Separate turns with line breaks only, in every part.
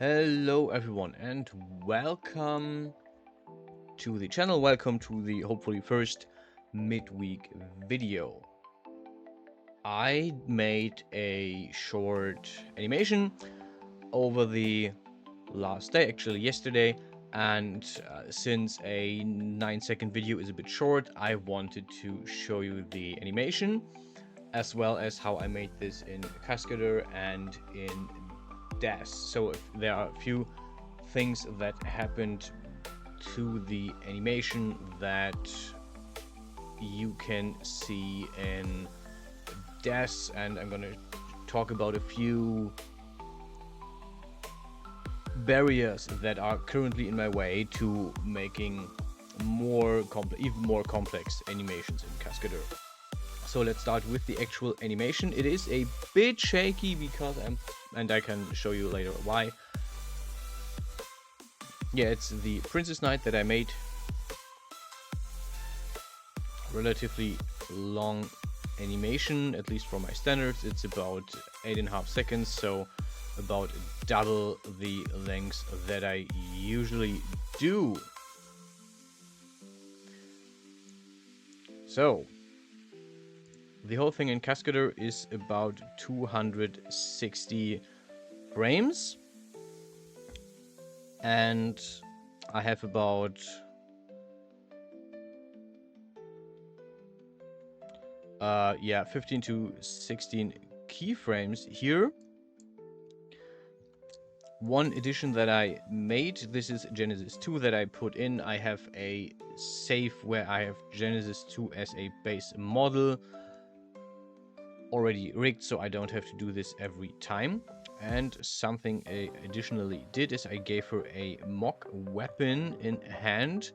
Hello everyone and welcome to the channel. Welcome to the hopefully first midweek video. I made a short animation over the last day, actually yesterday, and since a 9-second video is a bit short, I wanted to show you the animation as well as how I made this in Cascadeur and in Daz. So if there are a few things that happened to the animation that you can see in Daz, and I'm gonna talk about a few barriers that are currently in my way to making even more complex animations in Cascadeur. So let's start with the actual animation. It is a bit shaky because and I can show you later why. Yeah, it's the Princess Knight that I made. Relatively long animation, at least for my standards. It's about 8.5 seconds, so about double the length that I usually do. So the whole thing in Cascadeur is about 260 frames, and I have about 15 to 16 keyframes here. One addition that I made, this is Genesis 2 that I put in. I have a save where I have Genesis 2 as a base model already rigged, so I don't have to do this every time. And something I additionally did is I gave her a mock weapon in hand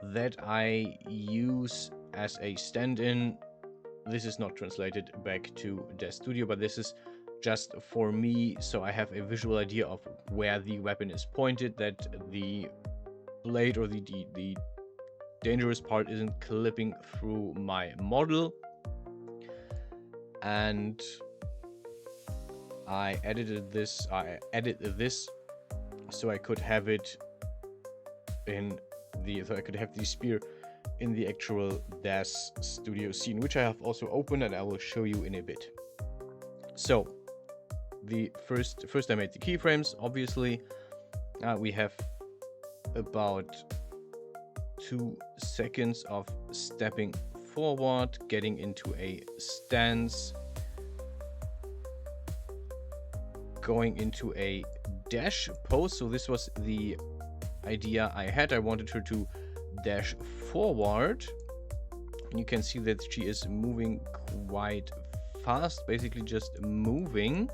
that I use as a stand-in. This is not translated back to Daz Studio, but this is just for me, so I have a visual idea of where the weapon is pointed, that the blade or the dangerous part isn't clipping through my model. And I edited this so I could have it so I could have the spear in the actual Daz Studio scene, which I have also opened and I will show you in a bit. So the first I made the keyframes. Obviously, we have about 2 seconds of stepping forward, getting into a stance, going into a dash pose. So this was the idea I had. I wanted her to dash forward. You can see that she is moving quite fast, basically just moving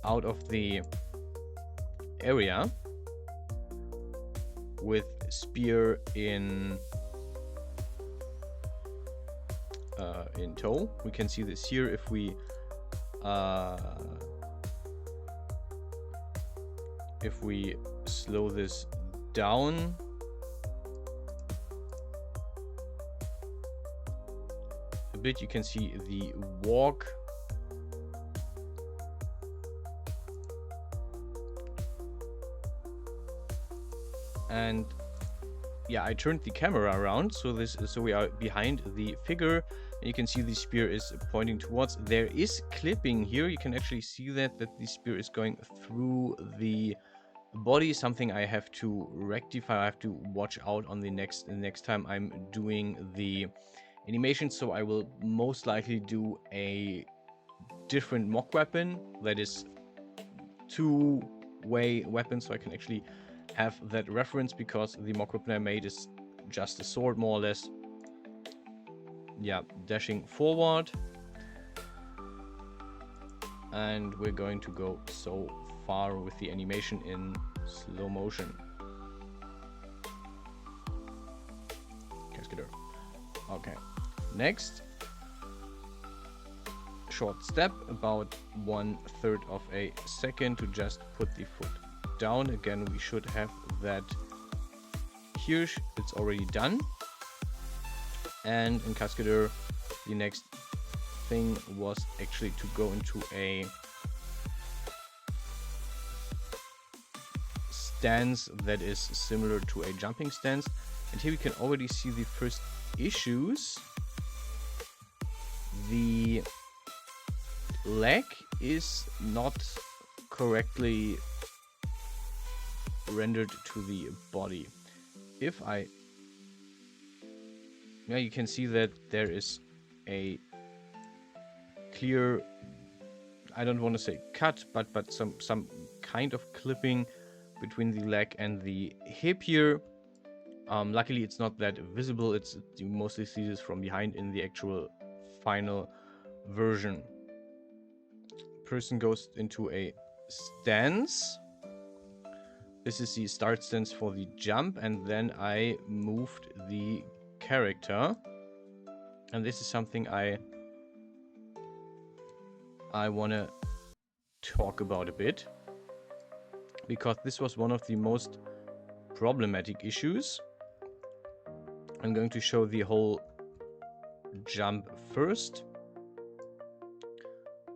out of the area with spear in tow. We can see this here if we slow this down. A bit, you can see the walk. And yeah, I turned the camera around so we are behind the figure, and you can see the spear is pointing towards. There is clipping here. You can actually see that the spear is going through the body, something I have to rectify. I have to watch out on the next time I'm doing the animation. So I will most likely do a different mock weapon that is two-way weapon, so I can actually have that reference, because the mock weapon I made is just a sword, more or less. Yeah, dashing forward, and we're going to go so far with the animation in slow motion. Cascadeur. Okay, next, short step, about 1/3 of a second to just put the foot down. Again, we should have that here. It's already done. And in Cascadeur, the next thing was actually to go into a stance that is similar to a jumping stance. And here we can already see the first issues. The leg is not correctly rendered to the body. If I... Yeah, you can see that there is a clear... I don't want to say cut, but some kind of clipping between the leg and the hip here. Luckily, it's not that visible. You mostly see this from behind in the actual final version. Person goes into a stance. This is the start stance for the jump, and then I moved the character. And this is something I want to talk about a bit, because this was one of the most problematic issues. I'm going to show the whole jump first.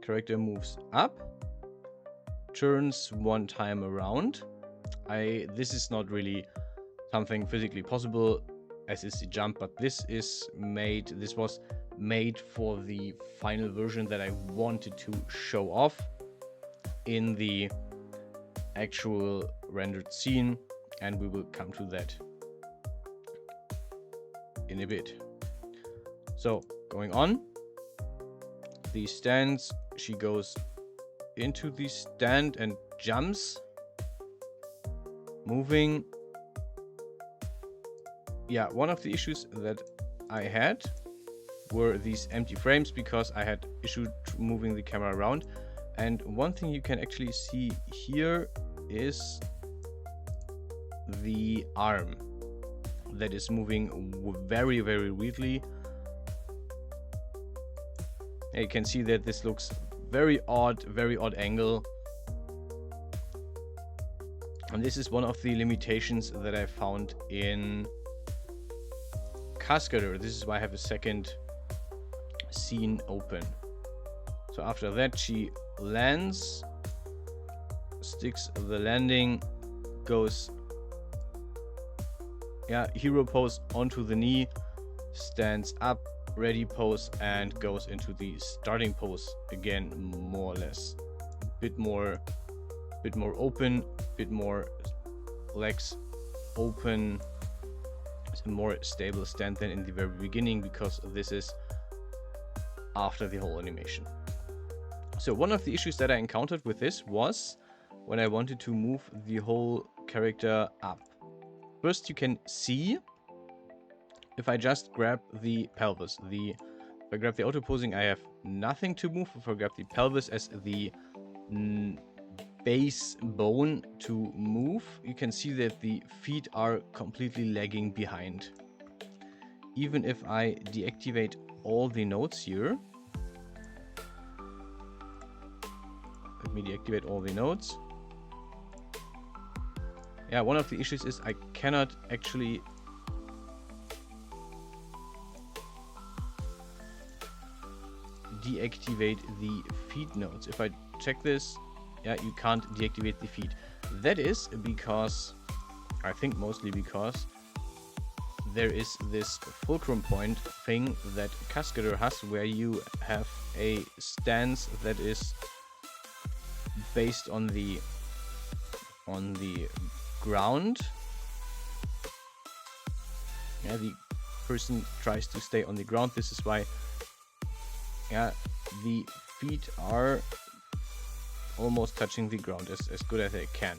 Character moves up, turns one time around. This is not really something physically possible, as is the jump, but this was made for the final version that I wanted to show off in the actual rendered scene, and we will come to that in a bit. So, going on, the stance, she goes into the stand and jumps, moving. Yeah, one of the issues that I had were these empty frames, because I had issue moving the camera around. And one thing you can actually see here is the arm that is moving very, very weirdly. You can see that this looks very odd angle. And this is one of the limitations that I found in Cascadeur. This is why I have a second scene open. So after that, she lands, sticks the landing, goes, yeah, hero pose onto the knee, stands up, ready pose, and goes into the starting pose again, more or less. Bit more open, bit more legs open. It's a more stable stand than in the very beginning, because this is after the whole animation. So one of the issues that I encountered with this was when I wanted to move the whole character up. First, you can see if I just grab the pelvis. If I grab the auto posing, I have nothing to move. If I grab the pelvis as the base bone to move, you can see that the feet are completely lagging behind. Even if I deactivate all the nodes here, let me deactivate all the nodes. Yeah, one of the issues is I cannot actually deactivate the feed nodes. If I check this, yeah, you can't deactivate the feed. That is because, I think mostly because, there is this fulcrum point thing that Cascadeur has, where you have a stance that is based on the ground. Yeah, the person tries to stay on the ground. This is why, yeah, the feet are almost touching the ground as good as they can.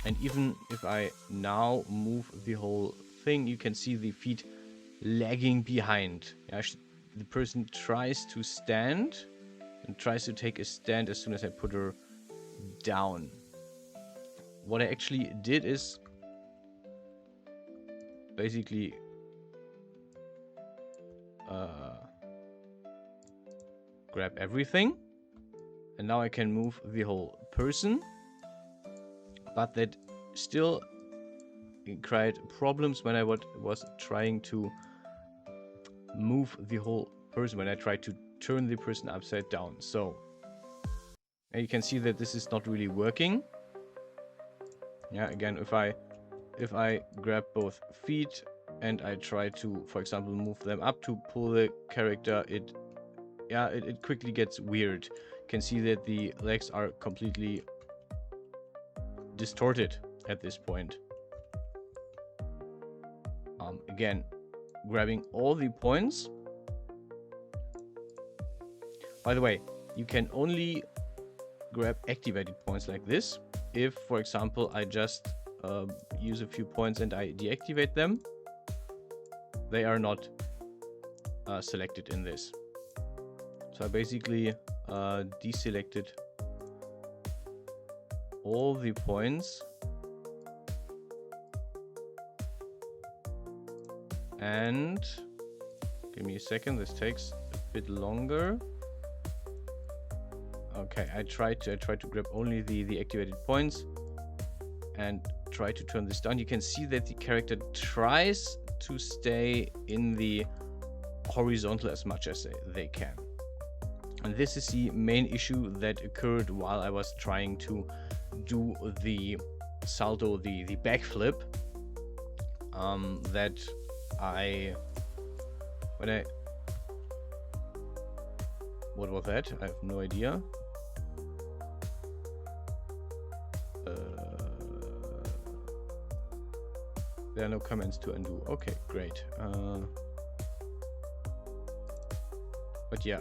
And even if I now move the whole thing, you can see the feet lagging behind. Yeah, the person tries to stand and tries to take a stand as soon as I put her down. What I actually did is basically grab everything, and now I can move the whole person, but that still created problems when I was trying to move the whole person, when I tried to turn the person upside down. So you can see that this is not really working. Yeah, again, if I grab both feet and I try to, for example, move them up to pull the character, it quickly gets weird. You can see that the legs are completely distorted at this point. Again, grabbing all the points. By the way, you can only grab activated points like this if, for example, I just use a few points and I deactivate them. They are not selected in this. So I basically deselected all the points, and give me a second, this takes a bit longer. Okay, I tried to grab only the activated points and try to turn this down. You can see that the character tries to stay in the horizontal as much as they can. And this is the main issue that occurred while I was trying to do the salto, the backflip. That what was that? I have no idea. There are no comments to undo. Okay, great. But yeah,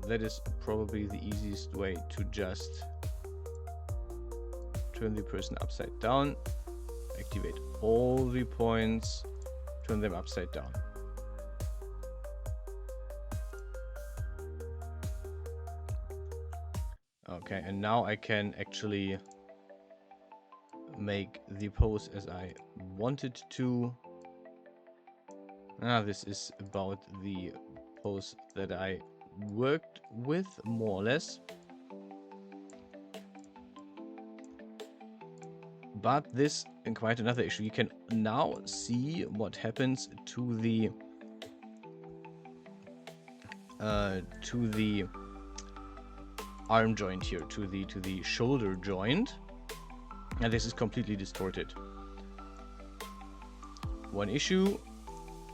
that is probably the easiest way to just turn the person upside down, activate all the points, turn them upside down. Okay, and now I can actually make the pose as I wanted to. This is about the pose that I worked with, more or less. But this is quite another issue. You can now see what happens to the arm joint here, to the shoulder joint, and this is completely distorted. One issue,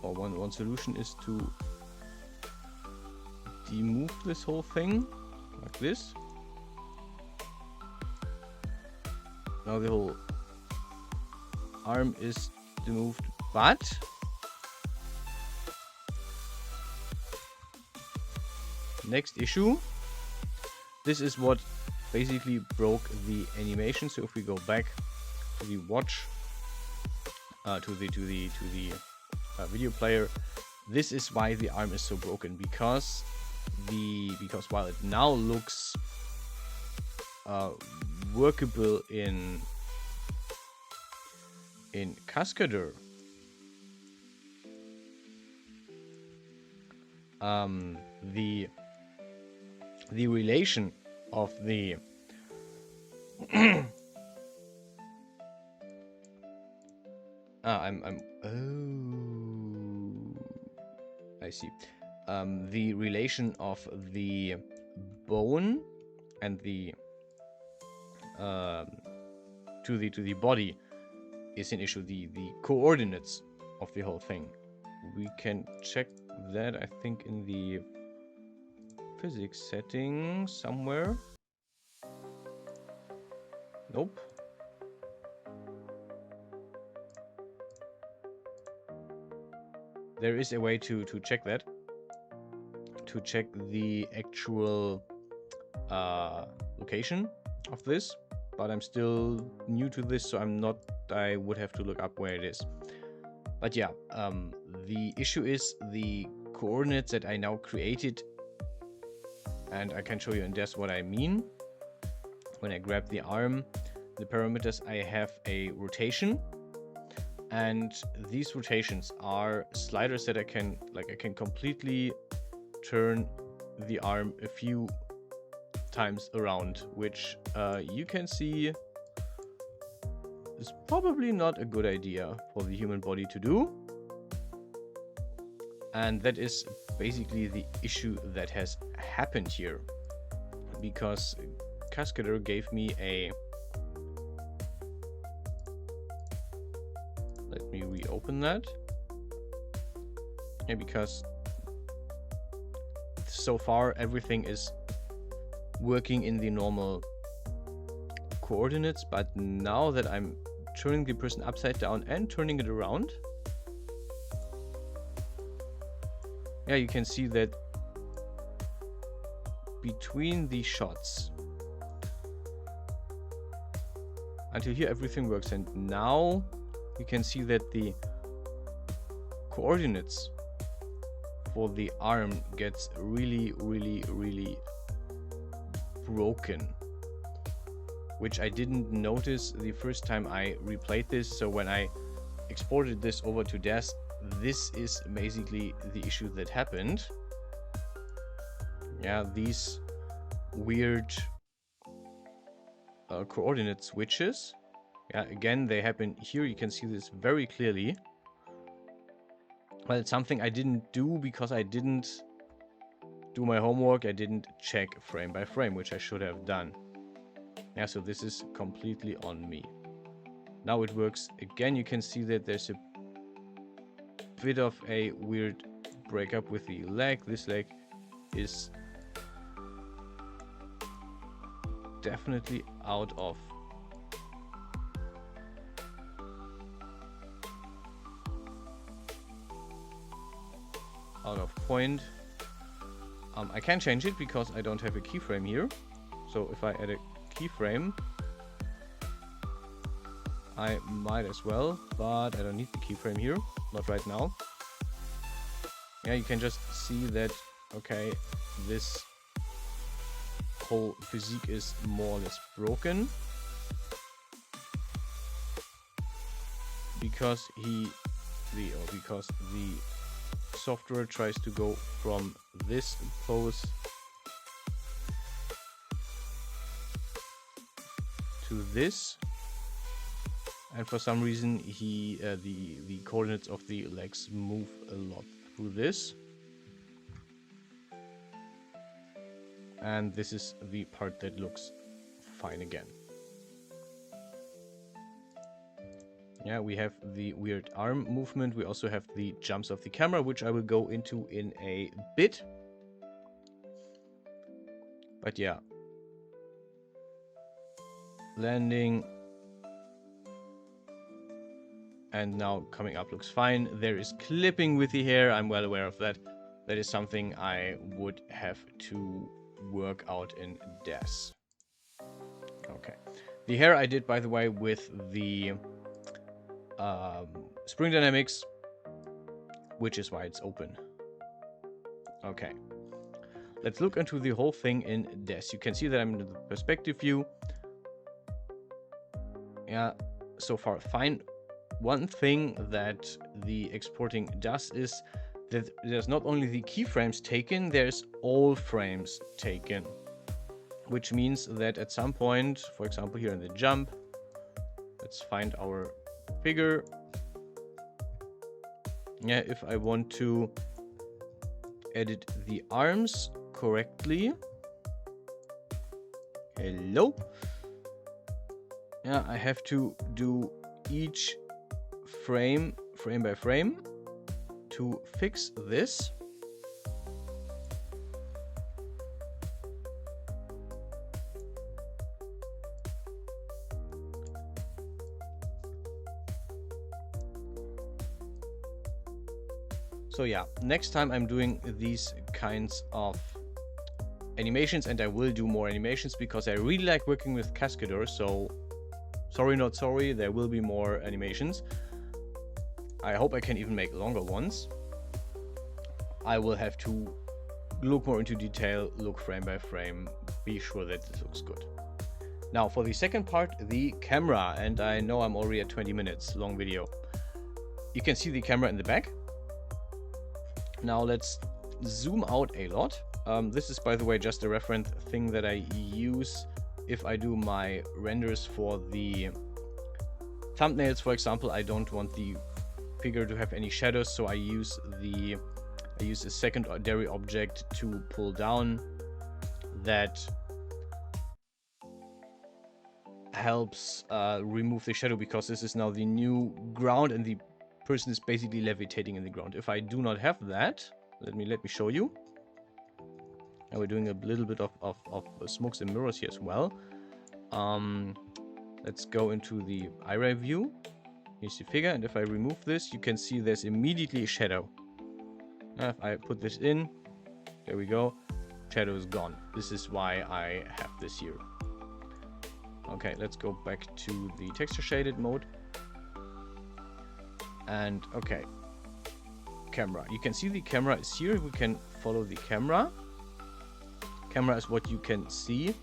or one solution, is to demove this whole thing like this. Now the whole arm is removed, but next issue, this is what basically broke the animation. So if we go back to the watch, to the video player, this is why the arm is so broken, because while it now looks workable in Cascadeur, the relation of the I see. The relation of the bone and the to the body is an issue. The coordinates of the whole thing. We can check that, I think, in the physics setting somewhere. Nope. There is a way to check that. To check the actual location of this, but I'm still new to this, so I would have to look up where it is. But yeah, the issue is the coordinates that I now created, and I can show you in this what I mean. When I grab the arm, the parameters, I have a rotation, and these rotations are sliders that I can completely turn the arm a few times around, which you can see is probably not a good idea for the human body to do. And that is basically the issue that has happened here, because Cascadeur gave me open that. Yeah, because so far everything is working in the normal coordinates, but now that I'm turning the person upside down and turning it around, yeah, you can see that between the shots until here everything works, and now you can see that the coordinates for the arm gets really broken, which I didn't notice the first time I replayed this. So when I exported this over to Daz, this is basically the issue that happened. Yeah, these weird coordinate switches. Yeah, again, they happen here. You can see this very clearly. Well, it's something I didn't do because I didn't do my homework. I didn't check frame by frame, which I should have done. Yeah, so this is completely on me. Now it works again. You can see that there's a bit of a weird breakup with the leg. This leg is definitely out of point. I can change it because I don't have a keyframe here. So if I add a keyframe, I might as well, but I don't need the keyframe here, not right now. Yeah, you can just see that, okay, this whole physique is more or less broken because because the software tries to go from this pose to this, and for some reason the coordinates of the legs move a lot through this, and this is the part that looks fine again. Yeah, we have the weird arm movement. We also have the jumps of the camera, which I will go into in a bit. But yeah, landing and now coming up looks fine. There is clipping with the hair. I'm well aware of that. That is something I would have to work out in Daz. Okay. The hair I did, by the way, with the spring dynamics, which is why it's open. Okay. Let's look into the whole thing in Daz. You can see that I'm in the perspective view. Yeah, so far fine. One thing that the exporting does is that there's not only the keyframes taken, there's all frames taken. Which means that at some point, for example here in the jump, let's find our figure. Yeah, if I want to edit the arms correctly. Hello. Yeah, I have to do each frame by frame to fix this. So yeah, next time I'm doing these kinds of animations, and I will do more animations because I really like working with Cascadeur, so sorry not sorry, there will be more animations. I hope I can even make longer ones. I will have to look more into detail, look frame by frame, be sure that this looks good. Now for the second part, the camera, and I know I'm already at 20 minutes long video. You can see the camera in the back. Now let's zoom out a lot. This is, by the way, just a reference thing that I use if I do my renders for the thumbnails. For example, I don't want the figure to have any shadows, so I use a secondary object to pull down that helps remove the shadow, because this is now the new ground and the person is basically levitating in the ground. If I do not have that, let me show you. And we're doing a little bit of smokes and mirrors here as well. Let's go into the eye view. Here's the figure, and if I remove this, you can see there's immediately a shadow. If I put this in, there we go. Shadow is gone. This is why I have this here. Okay, let's go back to the texture shaded mode. And okay, camera. You can see the camera is here. We can follow the camera. Camera is what you can see.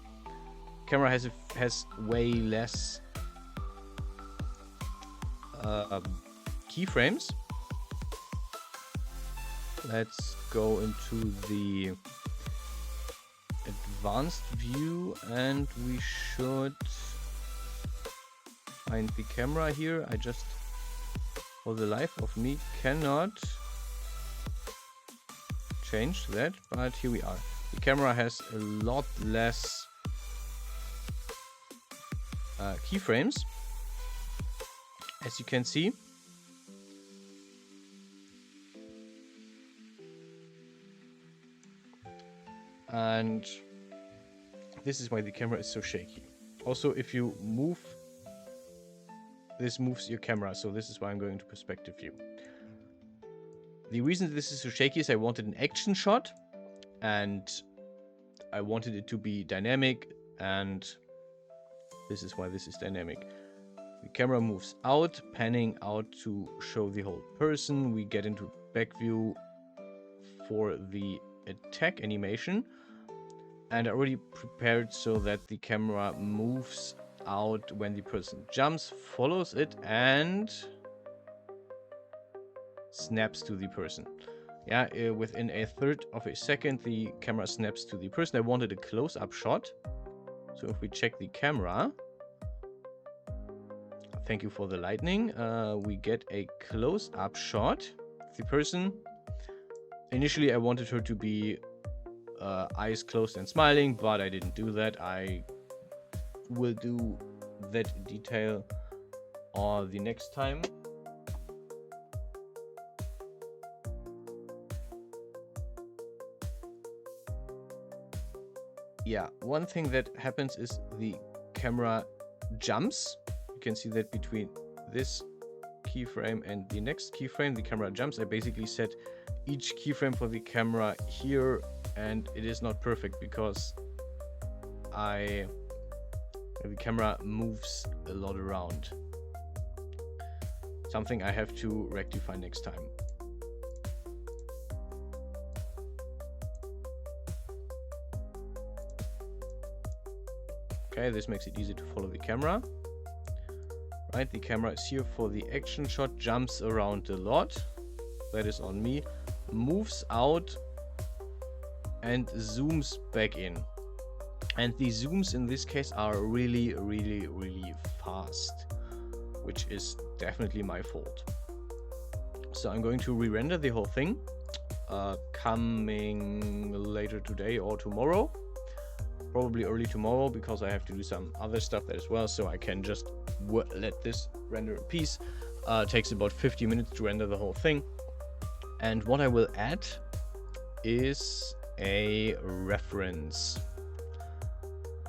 Camera has way less keyframes. Let's go into the advanced view, and we should find the camera here. I just, for the life of me, cannot change that, but here we are. The camera has a lot less keyframes, as you can see. And this is why the camera is so shaky. Also, if you move, this moves your camera, so this is why I'm going to perspective view. The reason this is so shaky is I wanted an action shot, and I wanted it to be dynamic, and this is why this is dynamic. The camera moves out, panning out to show the whole person. We get into back view for the attack animation, and I already prepared so that the camera moves out when the person jumps, follows it, and snaps to the person. Yeah, within a third of a second, the camera snaps to the person. I wanted a close-up shot. So if we check the camera, thank you for the lightning, we get a close-up shot of the person. Initially, I wanted her to be eyes closed and smiling, but I didn't do that. I will do that detail the next time. Yeah, one thing that happens is the camera jumps. You can see that between this keyframe and the next keyframe, the camera jumps. I basically set each keyframe for the camera here, and it is not perfect because the camera moves a lot around. Something I have to rectify next time. Okay, this makes it easy to follow the camera. Right, the camera is here for the action shot, jumps around a lot. That is on me. Moves out and zooms back in. And the zooms in this case are really, really, really fast, which is definitely my fault. So I'm going to re-render the whole thing, coming later today or tomorrow. Probably early tomorrow, because I have to do some other stuff there as well, so I can just let this render in peace. Takes about 50 minutes to render the whole thing. And what I will add is a reference.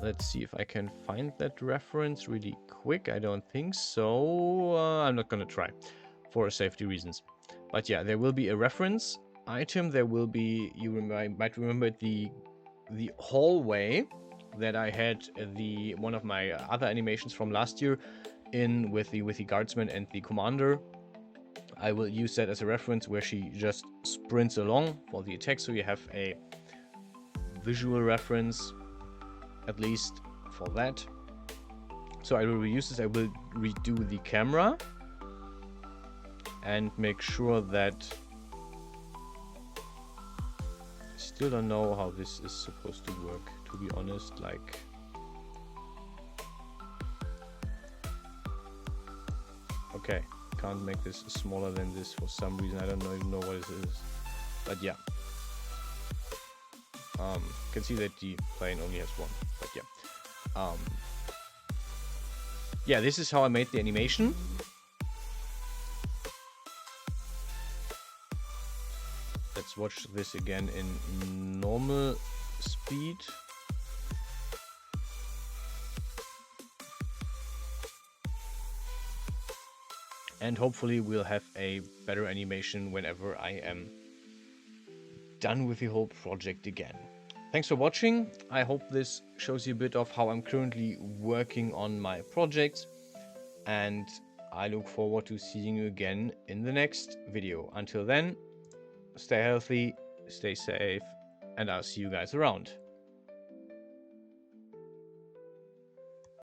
Let's see if I can find that reference really quick. I don't think so. I'm not gonna try for safety reasons. But yeah, there will be a reference item. There will be, you might remember the hallway that I had one of my other animations from last year in with the guardsman and the commander. I will use that as a reference where she just sprints along for the attack, so you have a visual reference at least for that. So I will reuse this. I will redo the camera and make sure that still don't know how this is supposed to work, to be honest. Like, okay, can't make this smaller than this for some reason. I don't even know what it is, but yeah, you can see that the plane only has one, but yeah, yeah, this is how I made the animation. let's watch this again in normal speed. And hopefully we'll have a better animation whenever I am done with the whole project again. Thanks for watching. I hope this shows you a bit of how I'm currently working on my projects, and I look forward to seeing you again in the next video. Until then, stay healthy, stay safe, and I'll see you guys around.